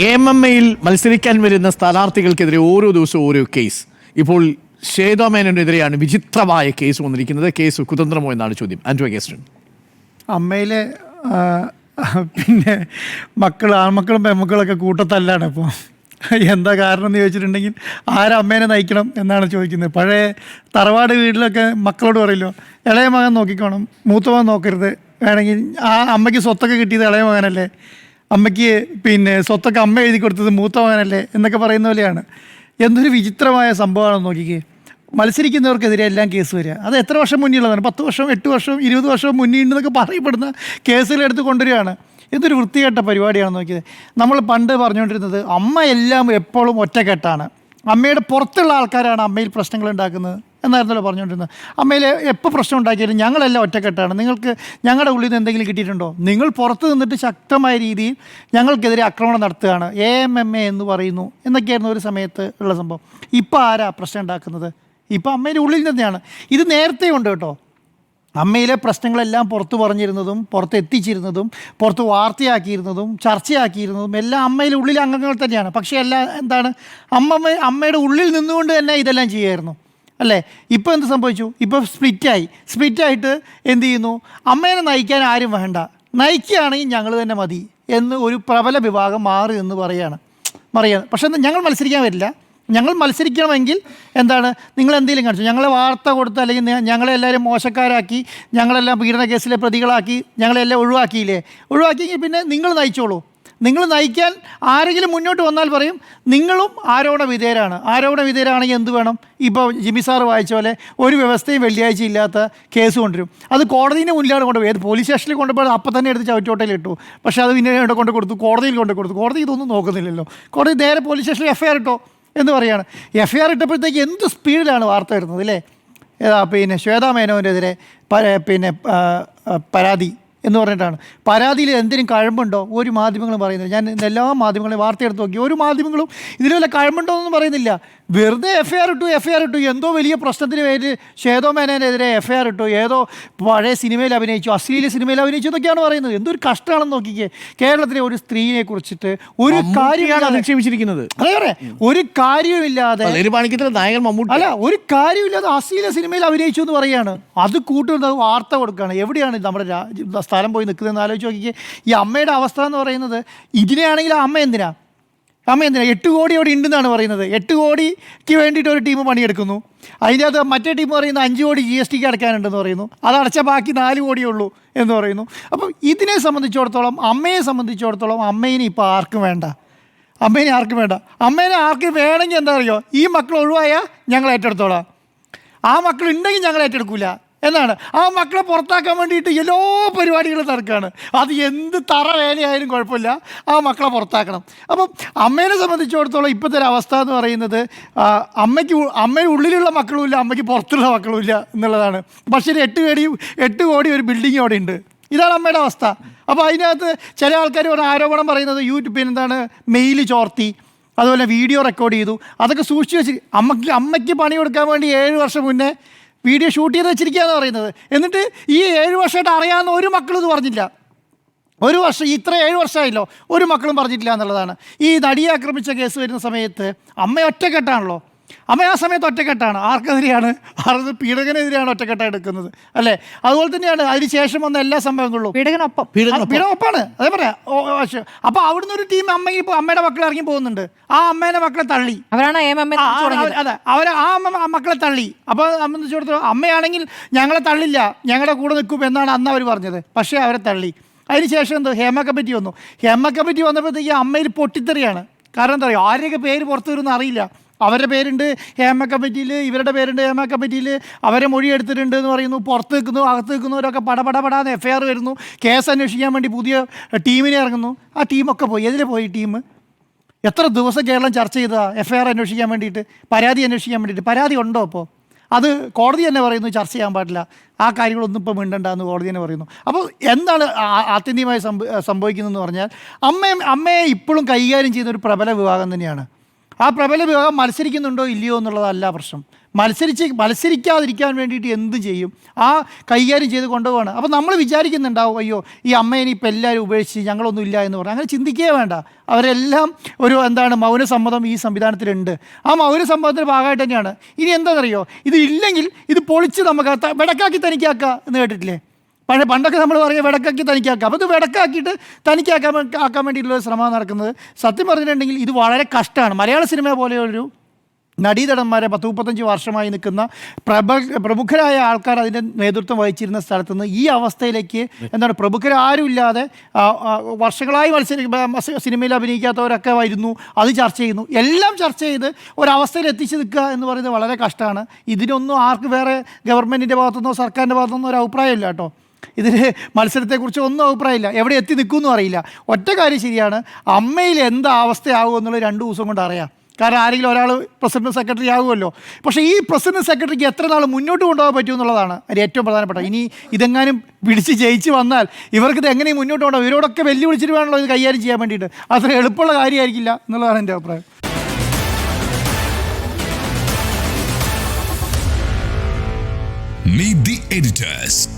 AMMയിൽ മത്സരിക്കാൻ വരുന്ന സ്ഥാനാർത്ഥികൾക്കെതിരെ ഓരോ ദിവസവും ഓരോ കേസ്. ഇപ്പോൾ ശ്വേതാ മേനോനെതിരെയാണ് വിചിത്രമായ കേസ് വന്നിരിക്കുന്നത്. കേസ് കുതന്ത്രമോ എന്നാണ് ചോദ്യം. ആൻഡ്രോ ഗേസ്റ്റൺ. അമ്മയിലെ പിന്നെ ആൺമക്കളും പെൺമക്കളൊക്കെ കൂട്ടത്തല്ലാണ് ഇപ്പോൾ. എന്താ കാരണം എന്ന് ചോദിച്ചിട്ടുണ്ടെങ്കിൽ അമ്മേനെ നയിക്കണം എന്നാണ് ചോദിക്കുന്നത്. പഴയ തറവാട് വീട്ടിലൊക്കെ മക്കളോട് പറയല്ലോ, ഇളയ മകൻ നോക്കിക്കോണം, മൂത്ത മകൻ നോക്കരുത്, വേണമെങ്കിൽ ആ അമ്മയ്ക്ക് സ്വത്തൊക്കെ കിട്ടിയത് ഇളയ മകനല്ലേ, അമ്മയ്ക്ക് പിന്നെ സ്വത്തൊക്കെ അമ്മ എഴുതി കൊടുത്തത് മൂത്ത മകനല്ലേ എന്നൊക്കെ പറയുന്ന പോലെയാണ്. എന്തൊരു വിചിത്രമായ സംഭവമാണെന്ന് നോക്കിക്കേ. മത്സരിക്കുന്നവർക്കെതിരെ എല്ലാം കേസ് വരിക. അത് എത്ര വർഷം മുന്നിലുള്ളതാണ്? 10 വർഷം, 8 വർഷം, 20 വർഷം മുന്നേ ഉണ്ടെന്നൊക്കെ പറയപ്പെടുന്ന കേസുകളെടുത്ത് കൊണ്ടുവരികയാണ്. എന്തൊരു വൃത്തികെട്ട പരിപാടിയാണെന്ന് നോക്കിയത്. നമ്മൾ പണ്ട് പറഞ്ഞുകൊണ്ടിരുന്നത് അമ്മ എല്ലാം എപ്പോഴും ഒറ്റക്കെട്ടാണ്, അമ്മയുടെ പുറത്തുള്ള ആൾക്കാരാണ് അമ്മയിൽ പ്രശ്നങ്ങൾ ഉണ്ടാക്കുന്നത് എന്നായിരുന്നല്ലോ പറഞ്ഞുകൊണ്ടിരുന്നത്. അമ്മയിൽ എപ്പോൾ പ്രശ്നം ഉണ്ടാക്കിയാലും ഞങ്ങളെല്ലാം ഒറ്റക്കെട്ടാണ്, നിങ്ങൾക്ക് ഞങ്ങളുടെ ഉള്ളിൽ നിന്ന് എന്തെങ്കിലും കിട്ടിയിട്ടുണ്ടോ, നിങ്ങൾ പുറത്ത് നിന്നിട്ട് ശക്തമായ രീതിയിൽ ഞങ്ങൾക്കെതിരെ ആക്രമണം നടത്തുകയാണ്, AMMA എന്ന് പറയുന്നു എന്നൊക്കെയായിരുന്നു ഒരു സമയത്ത് ഉള്ള സംഭവം. ഇപ്പോൾ ആരാ പ്രശ്നം ഉണ്ടാക്കുന്നത്? ഇപ്പോൾ അമ്മയുടെ ഉള്ളിൽ തന്നെയാണ്. ഇത് നേരത്തെ ഉണ്ട് കേട്ടോ. അമ്മയിലെ പ്രശ്നങ്ങളെല്ലാം പുറത്ത് പറഞ്ഞിരുന്നതും പുറത്ത് എത്തിച്ചിരുന്നതും പുറത്ത് വാർത്തയാക്കിയിരുന്നതും ചർച്ചയാക്കിയിരുന്നതും എല്ലാം അമ്മയിലെ ഉള്ളിലെ അംഗങ്ങൾ തന്നെയാണ്. പക്ഷേ എല്ലാം എന്താണ്, അമ്മയുടെ ഉള്ളിൽ നിന്നുകൊണ്ട് തന്നെ ഇതെല്ലാം ചെയ്യുമായിരുന്നു അല്ലേ. ഇപ്പോൾ എന്ത് സംഭവിച്ചു? ഇപ്പോൾ സ്പ്ലിറ്റായിട്ട് എന്ത് ചെയ്യുന്നു, അമ്മേനെ നയിക്കാൻ ആരും വേണ്ട, നയിക്കുകയാണെങ്കിൽ ഞങ്ങൾ തന്നെ മതി എന്ന് ഒരു പ്രബല വിഭാഗം മാറി എന്ന് പറയുകയാണ്. പക്ഷേ ഞങ്ങൾ മത്സരിക്കാൻ വരില്ല, ഞങ്ങൾ മത്സരിക്കണമെങ്കിൽ എന്താണ്, നിങ്ങൾ എന്തെങ്കിലും കാണിച്ചു, ഞങ്ങളെ വാർത്ത കൊടുത്ത് അല്ലെങ്കിൽ ഞങ്ങളെല്ലാവരും മോശക്കാരാക്കി, ഞങ്ങളെല്ലാം പീഡന കേസിലെ പ്രതികളാക്കി, ഞങ്ങളെല്ലാം ഒഴിവാക്കിയെങ്കിൽ പിന്നെ നിങ്ങൾ നയിച്ചോളൂ. നിങ്ങൾ നയിക്കാൻ ആരെങ്കിലും മുന്നോട്ട് വന്നാൽ പറയും നിങ്ങളും ആരോപണ വിധേയരാണെങ്കിൽ എന്ത് വേണം? ഇപ്പോൾ ജിമ്മി സാറ് വായിച്ച പോലെ ഒരു വ്യവസ്ഥയും വെള്ളിയാഴ്ച ഇല്ലാത്ത കേസ് കൊണ്ടുവരും. അത് കോടതിൻ്റെ മുന്നിലാണ് കൊണ്ടുപോയി. ഏത് പോലീസ് സ്റ്റേഷനിൽ കൊണ്ടുപോയി അപ്പം തന്നെ എടുത്ത് ചവറ്റോട്ടയിലിട്ടു. പക്ഷേ അത് പിന്നെ കൊണ്ട് കൊടുത്തു, കോടതിയിൽ കൊടുത്തു. കോടതി ഇതൊന്നും നോക്കുന്നില്ലല്ലോ. കോടതി നേരെ പോലീസ് സ്റ്റേഷനിൽ FIR ഇട്ടോ എന്ന് പറയുകയാണ്. FIR ഇട്ടപ്പോഴത്തേക്ക് എന്ത് സ്പീഡിലാണ് വാർത്ത വരുന്നത് അല്ലേ. പിന്നെ ശ്വേതാ മേനോനെതിരെ പിന്നെ പരാതി എന്ന് പറഞ്ഞിട്ടാണ്. പരാതിയിൽ എന്തിനും കഴമ്പുണ്ടോ ഒരു മാധ്യമങ്ങളും പറയുന്നില്ല. ഞാൻ എല്ലാ മാധ്യമങ്ങളെയും വാർത്തയെടുത്ത് നോക്കി, ഒരു മാധ്യമങ്ങളും ഇതിൽ വല്ല കഴമ്പുണ്ടോ എന്നൊന്നും പറയുന്നില്ല. വെറുതെ FIR ഇട്ടു. എന്തോ വലിയ പ്രശ്നത്തിന് പേര് ശ്വേതാ മേനോനെതിരെ FIR ഇട്ടു, ഏതോ പഴയ സിനിമയിൽ അഭിനയിച്ചു, അശ്ലീല സിനിമയിൽ അഭിനയിച്ചു എന്നൊക്കെയാണ് പറയുന്നത്. എന്തൊരു കഷ്ടമാണെന്ന് നോക്കിക്കേ. കേരളത്തിലെ ഒരു സ്ത്രീയെ കുറിച്ചിട്ട് ഒരു കാര്യമില്ലാതെ നിക്ഷേപിച്ചിരിക്കുന്നത്, അതെ, ഒരു കാര്യവുമില്ലാതെ അല്ല, ഒരു കാര്യമില്ലാതെ അശ്ലീല സിനിമയിൽ അഭിനയിച്ചു എന്ന് പറയുകയാണ്. അത് കൂട്ടുന്നത് വാർത്ത കൊടുക്കുകയാണ്. എവിടെയാണ് നമ്മുടെ സ്ഥലം പോയി നിൽക്കുന്നതെന്ന് ആലോചിച്ച് നോക്കിക്കേ. ഈ അമ്മയുടെ അവസ്ഥ എന്ന് പറയുന്നത്, ഇതിനെയാണെങ്കിൽ അമ്മ എന്തിനാ 8 കോടി അവിടെ ഉണ്ടെന്നാണ് പറയുന്നത്. 8 കോടിക്ക് വേണ്ടിയിട്ട് ഒരു ടീം പണിയെടുക്കുന്നു. അതിൻ്റെ അകത്ത് മറ്റേ ടീം പറയുന്നത് 5 കോടി GSTക്ക് അടയ്ക്കാനുണ്ടെന്ന് പറയുന്നു. അതടച്ച ബാക്കി 4 കോടിയേ ഉള്ളൂ എന്ന് പറയുന്നു. അപ്പം ഇതിനെ സംബന്ധിച്ചിടത്തോളം, അമ്മയെ സംബന്ധിച്ചിടത്തോളം അമ്മേനെ ഇപ്പോൾ ആർക്കും വേണ്ട. അമ്മേനെ ആർക്കും വേണമെങ്കിൽ എന്താ അറിയോ, ഈ മക്കൾ ഒഴിവായാൽ ഞങ്ങൾ ഏറ്റെടുത്തോളാം, ആ മക്കൾ ഉണ്ടെങ്കിൽ ഞങ്ങൾ ഏറ്റെടുക്കില്ല എന്നാണ്. ആ മക്കളെ പുറത്താക്കാൻ വേണ്ടിയിട്ട് എല്ലാ പരിപാടികളും നടക്കുകയാണ്. അത് എന്ത് തറ വേലയായാലും കുഴപ്പമില്ല, ആ മക്കളെ പുറത്താക്കണം. അപ്പം അമ്മേനെ സംബന്ധിച്ചിടത്തോളം ഇപ്പോഴത്തെ ഒരു അവസ്ഥ എന്ന് പറയുന്നത്, അമ്മയുടെ ഉള്ളിലുള്ള മക്കളുമില്ല, അമ്മയ്ക്ക് പുറത്തുള്ള മക്കളുമില്ല എന്നുള്ളതാണ്. പക്ഷേ 8 കോടി ഒരു ബിൽഡിംഗ് അവിടെ ഉണ്ട്. ഇതാണ് അമ്മയുടെ അവസ്ഥ. അപ്പോൾ അതിനകത്ത് ചില ആൾക്കാർ ആരോപണം പറയുന്നത് യൂട്യൂബിൽ മെയിൽ ചോർത്തി, അതുപോലെ വീഡിയോ റെക്കോർഡ് ചെയ്തു, അതൊക്കെ സൂക്ഷിച്ച് വെച്ച് അമ്മയ്ക്ക് പണി കൊടുക്കാൻ വേണ്ടി 7 വർഷം മുന്നേ വീഡിയോ ഷൂട്ട് ചെയ്ത് വെച്ചിരിക്കുകയെന്ന് പറയുന്നത്. എന്നിട്ട് ഈ 7 വർഷമായിട്ട് അറിയാവുന്ന ഒരു മക്കളും ഇത് പറഞ്ഞില്ല. ഒരു വർഷം, ഇത്ര 7 വർഷമായല്ലോ, ഒരു മക്കളും പറഞ്ഞിട്ടില്ല എന്നുള്ളതാണ്. ഈ നടിയെ ആക്രമിച്ച കേസ് വരുന്ന സമയത്ത് അമ്മ ഒറ്റക്കെട്ടാണല്ലോ. അമ്മ ആ സമയത്ത് ഒറ്റക്കെട്ടാണ്. ആർക്കെതിരെയാണ്? പീഡകനെതിരെയാണ് ഒറ്റക്കെട്ടായി എടുക്കുന്നത് അല്ലേ. അതുപോലെ തന്നെയാണ് അതിന് ശേഷം വന്ന എല്ലാ സംഭവങ്ങളിലും പീഡനൊപ്പാണ്. അതേ പറയാം. അപ്പോൾ അവിടുന്ന് ഒരു ടീം അമ്മയുടെ മക്കൾ ഇറങ്ങി പോകുന്നുണ്ട്. ആ അമ്മേനെ മക്കളെ തള്ളി, അവരാണ് അതെ, ആ മക്കളെ തള്ളി. അപ്പോൾ സംബന്ധിച്ചിടത്തോളം അമ്മയാണെങ്കിൽ ഞങ്ങളെ തള്ളില്ല, ഞങ്ങളുടെ കൂടെ നിൽക്കും എന്നാണ് അന്ന് അവർ പറഞ്ഞത്. പക്ഷേ അവരെ തള്ളി. അതിന് ശേഷം ഹേമ കമ്മിറ്റി വന്നു. ഹേമ കമ്മിറ്റി വന്നപ്പോഴത്തേക്ക് അമ്മയിൽ പൊട്ടിത്തെറിയാണ്. കാരണം എന്താ പറയുക, ആരെയൊക്കെ പേര് പുറത്തു വരുമെന്ന് അറിയില്ല. അവരുടെ പേരുണ്ട് ഹേമ കമ്മിറ്റിയിൽ, ഇവരുടെ പേരുണ്ട് ഹേമ കമ്മിറ്റിയിൽ, അവരെ മൊഴി എടുത്തിട്ടുണ്ട് എന്ന് പറയുന്നു. പുറത്ത് നിൽക്കുന്നു, അകത്ത് നിൽക്കുന്നവരൊക്കെ പടപടാന്ന് FIR വരുന്നു. കേസ് അന്വേഷിക്കാൻ വേണ്ടി പുതിയ ടീമിനെ ഇറങ്ങുന്നു. ആ ടീമൊക്കെ പോയി. എതിരെ പോയി ടീം? എത്ര ദിവസം കേരളം ചർച്ച ചെയ്തതാണ് FIR അന്വേഷിക്കാൻ വേണ്ടിയിട്ട്, പരാതി അന്വേഷിക്കാൻ വേണ്ടിയിട്ട്. പരാതി ഉണ്ടോ? അപ്പോൾ അത് കോടതി തന്നെ പറയുന്നു ചർച്ച ചെയ്യാൻ പാടില്ല, ആ കാര്യങ്ങളൊന്നും ഇപ്പോൾ മിണ്ടണ്ടെന്ന് കോടതി തന്നെ പറയുന്നു. അപ്പോൾ എന്താണ് ആത്യന്തികമായി സംഭവിക്കുന്നതെന്ന് പറഞ്ഞാൽ, അമ്മയെ ഇപ്പോഴും കൈകാര്യം ചെയ്യുന്ന ഒരു പ്രബല വിഭാഗം തന്നെയാണ്. ആ പ്രബല വിഭാഗം മത്സരിക്കുന്നുണ്ടോ ഇല്ലയോ എന്നുള്ളതല്ല പ്രശ്നം. മത്സരിക്കാതിരിക്കാൻ വേണ്ടിയിട്ട് എന്ത് ചെയ്യും, ആ കൈകാര്യം ചെയ്ത് കൊണ്ടുപോവാണ്. അപ്പോൾ നമ്മൾ വിചാരിക്കുന്നുണ്ടാവും, അയ്യോ ഈ അമ്മേനെ ഇപ്പോൾ എല്ലാവരും ഉപേക്ഷിച്ച് ഞങ്ങളൊന്നും ഇല്ല എന്ന് പറഞ്ഞാൽ അങ്ങനെ ചിന്തിക്കുകയേ വേണ്ട. അവരെല്ലാം ഒരു മൗനസമ്മതം ഈ സംവിധാനത്തിലുണ്ട്. ആ മൗനസമ്മതത്തിൻ്റെ ഭാഗമായിട്ട് തന്നെയാണ്. ഇനി എന്താണെന്നറിയോ, ഇത് ഇല്ലെങ്കിൽ ഇത് പൊളിച്ച് നമുക്ക് വെടക്കാക്കി തനിക്കാക്കുക എന്ന് കേട്ടിട്ടില്ലേ? പണ്ടൊക്കെ നമ്മൾ പറയുക വെടക്കാക്കി തനിക്കാക്കുക. അപ്പോൾ ഇത് വെടക്കാക്കിയിട്ട് ആക്കാൻ വേണ്ടിയിട്ടുള്ള ശ്രമം നടക്കുന്നത്. സത്യം പറഞ്ഞിട്ടുണ്ടെങ്കിൽ ഇത് വളരെ കഷ്ടമാണ്. മലയാള സിനിമ പോലെയൊരു നടീതടന്മാരെ 10-35 വർഷമായി നിൽക്കുന്ന പ്രമുഖരായ ആൾക്കാർ അതിൻ്റെ നേതൃത്വം വഹിച്ചിരുന്ന സ്ഥലത്ത് നിന്ന് ഈ അവസ്ഥയിലേക്ക് പ്രമുഖരാരുമില്ലാതെ വർഷങ്ങളായി സിനിമയിൽ അഭിനയിക്കാത്തവരൊക്കെ വരുന്നു, അത് ചർച്ച ചെയ്യുന്നു, എല്ലാം ചർച്ച ചെയ്ത് ഒരവസ്ഥയിൽ എത്തിച്ച് നിൽക്കുക എന്ന് പറയുന്നത് വളരെ കഷ്ടമാണ്. ഇതിനൊന്നും ആർക്ക് വേറെ ഗവൺമെൻറ്റിൻ്റെ ഭാഗത്തുനിന്നോ സർക്കാരിൻ്റെ ഭാഗത്തുനിന്നോ ഒരു അഭിപ്രായമില്ല കേട്ടോ. ഇതിന് മത്സരത്തെക്കുറിച്ച് ഒന്നും അഭിപ്രായമില്ല, എവിടെ എത്തി നിൽക്കുമെന്നും അറിയില്ല. ഒറ്റ കാര്യം ശരിയാണ്, അമ്മയിൽ എന്താ അവസ്ഥയാകും എന്നുള്ളത് 2 ദിവസം കൊണ്ട് അറിയാം. കാരണം ആരെങ്കിലും ഒരാൾ പ്രസിഡന്റ് സെക്രട്ടറി ആകുമല്ലോ. പക്ഷേ ഈ പ്രസിഡന്റ് സെക്രട്ടറിക്ക് എത്ര നാൾ മുന്നോട്ട് കൊണ്ടുപോകാൻ പറ്റുമെന്നുള്ളതാണ് അതിന് ഏറ്റവും പ്രധാനപ്പെട്ട. ഇനി ഇതെങ്ങാനും പിടിച്ച് ജയിച്ച് വന്നാൽ ഇവർക്കിത് എങ്ങനെയും മുന്നോട്ട് കൊണ്ടുപോകും? ഇവരോടൊക്കെ വെല്ലുവിളിച്ചിട്ട് വേണമല്ലോ ഇത് കൈകാര്യം ചെയ്യാൻ വേണ്ടിയിട്ട്. അത്ര എളുപ്പമുള്ള കാര്യമായിരിക്കില്ല എന്നുള്ളതാണ് എൻ്റെ അഭിപ്രായം. Meet the editors.